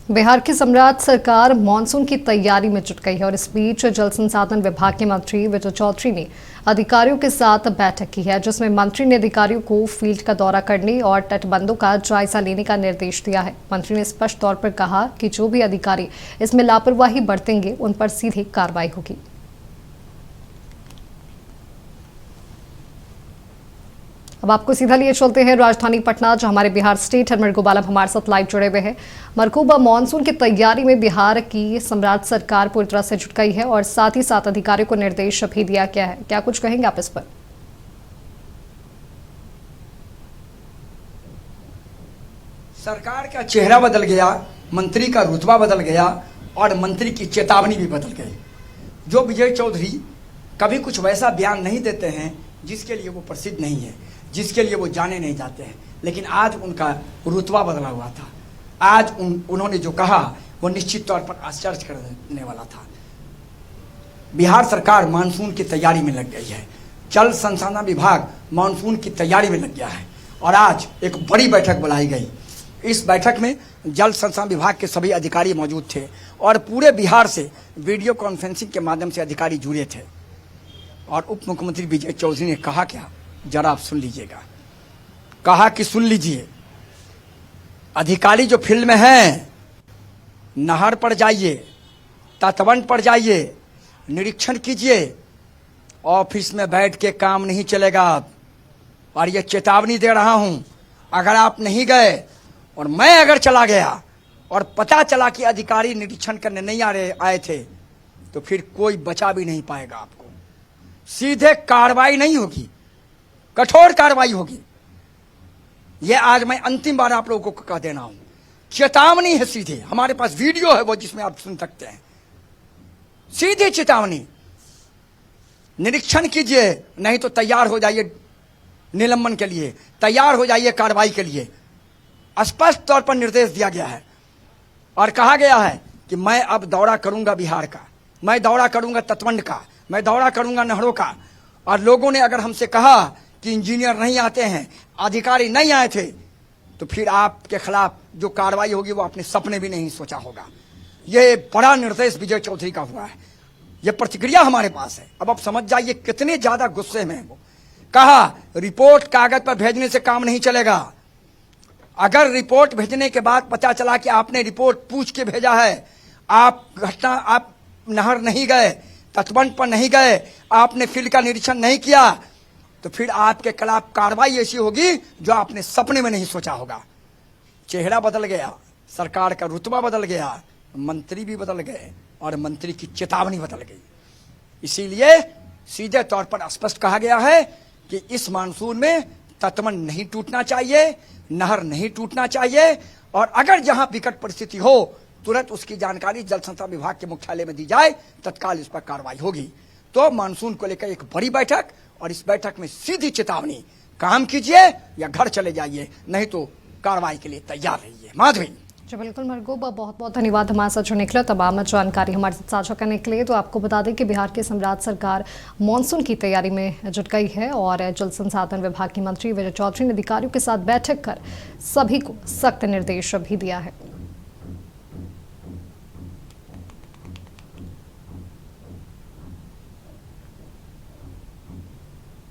बिहार की सम्राट सरकार मानसून की तैयारी में जुट गई है और इस बीच जल संसाधन विभाग के मंत्री विजय चौधरी ने अधिकारियों के साथ बैठक की है, जिसमें मंत्री ने अधिकारियों को फील्ड का दौरा करने और तटबंधों का जायजा लेने का निर्देश दिया है। मंत्री ने स्पष्ट तौर पर कहा कि जो भी अधिकारी इसमें लापरवाही बरतेंगे उन पर सीधे कार्रवाई होगी। अब आपको सीधा लिए चलते हैं राजधानी पटना, जहां हमारे बिहार स्टेट हेड मरकूब आलम हमारे साथ लाइव जुड़े हुए हैं। मरकूब, मानसून की तैयारी में बिहार की सम्राट सरकार पूरी तरह से जुट गई है और साथ ही साथ अधिकारियों को निर्देश भी दिया गया है। क्या कुछ कहेंगे आप इस पर? सरकार का चेहरा बदल गया, मंत्री का रुतबा बदल गया और मंत्री की चेतावनी भी बदल गई। जो विजय चौधरी कभी कुछ वैसा बयान नहीं देते हैं जिसके लिए वो प्रसिद्ध नहीं है, जिसके लिए वो जाने नहीं जाते हैं, लेकिन आज उनका रुतबा बदला हुआ था। आज उन्होंने जो कहा वो निश्चित तौर पर आश्चर्य करने वाला था। बिहार सरकार मानसून की तैयारी में लग गई है, जल संसाधन विभाग मानसून की तैयारी में लग गया है और आज एक बड़ी बैठक बुलाई गई। इस बैठक में जल संसाधन विभाग के सभी अधिकारी मौजूद थे और पूरे बिहार से वीडियो कॉन्फ्रेंसिंग के माध्यम से अधिकारी जुड़े थे। और उप मुख्यमंत्री विजय चौधरी ने कहा क्या, जरा आप सुन लीजिएगा। कहा कि सुन लीजिए, अधिकारी जो फील्ड में हैं, नहर पर जाइए, तटबंध पर जाइए, निरीक्षण कीजिए। ऑफिस में बैठ के काम नहीं चलेगा। और ये चेतावनी दे रहा हूं, अगर आप नहीं गए और मैं अगर चला गया और पता चला कि अधिकारी निरीक्षण करने नहीं आए थे, तो फिर कोई बचा भी नहीं पाएगा आपको। सीधे कार्रवाई नहीं होगी, कठोर कार्रवाई होगी। यह आज मैं अंतिम बार आप लोगों को कह देना हूं, चेतावनी है सीधे। हमारे पास वीडियो है वो, जिसमें आप सुन सकते हैं। सीधे चेतावनी, निरीक्षण कीजिए, नहीं तो तैयार हो जाइए निलंबन के लिए, तैयार हो जाइए कार्रवाई के लिए। स्पष्ट तौर पर निर्देश दिया गया है और कहा गया है कि मैं अब दौरा करूंगा बिहार का, मैं दौरा करूंगा तटबंध का, मैं दौरा करूंगा नहरों का। और लोगों ने अगर हमसे कहा कि इंजीनियर नहीं आते हैं, अधिकारी नहीं आए थे, तो फिर आपके खिलाफ जो कार्रवाई होगी वो आपने सपने भी नहीं सोचा होगा। ये बड़ा निर्देश विजय चौधरी का हुआ है, ये प्रतिक्रिया हमारे पास है। अब आप समझ जाइए कितने ज्यादा गुस्से में है वो। कहा रिपोर्ट कागज पर भेजने से काम नहीं चलेगा। अगर रिपोर्ट भेजने के बाद पता चला कि आपने रिपोर्ट पूछ के भेजा है, आप नहर नहीं गए, तटबंध पर नहीं गए, आपने फील्ड का निरीक्षण नहीं किया, तो फिर आपके खिलाफ कार्रवाई ऐसी होगी जो आपने सपने में नहीं सोचा होगा। चेहरा बदल गया, सरकार का रुतबा बदल गया, मंत्री भी बदल गए और मंत्री की चेतावनी बदल गई। इसीलिए सीधे तौर पर स्पष्ट कहा गया है कि इस मानसून में तटबंध नहीं टूटना चाहिए, नहर नहीं टूटना चाहिए और अगर जहां विकट परिस्थिति हो तुरंत उसकी जानकारी जल संसाधन विभाग के मुख्यालय में दी जाए, तत्काल इस पर कार्रवाई होगी। तो मानसून को लेकर एक बड़ी बैठक और इस बैठक में सीधी चेतावनी, काम कीजिए या घर चले जाइए, नहीं तो कार्रवाई के लिए तैयार रहिए। माधवी जी बिल्कुल मरकूब, बहुत बहुत धन्यवाद हमारे साथ जुड़ने के लिए, तमाम जानकारी हमारे साथ साझा करने के लिए। तो आपको बता दें कि बिहार की सम्राट सरकार मानसून की तैयारी में जुट गई है और जल संसाधन विभाग के मंत्री विजय चौधरी ने अधिकारियों के साथ बैठक कर सभी को सख्त निर्देश भी दिया है।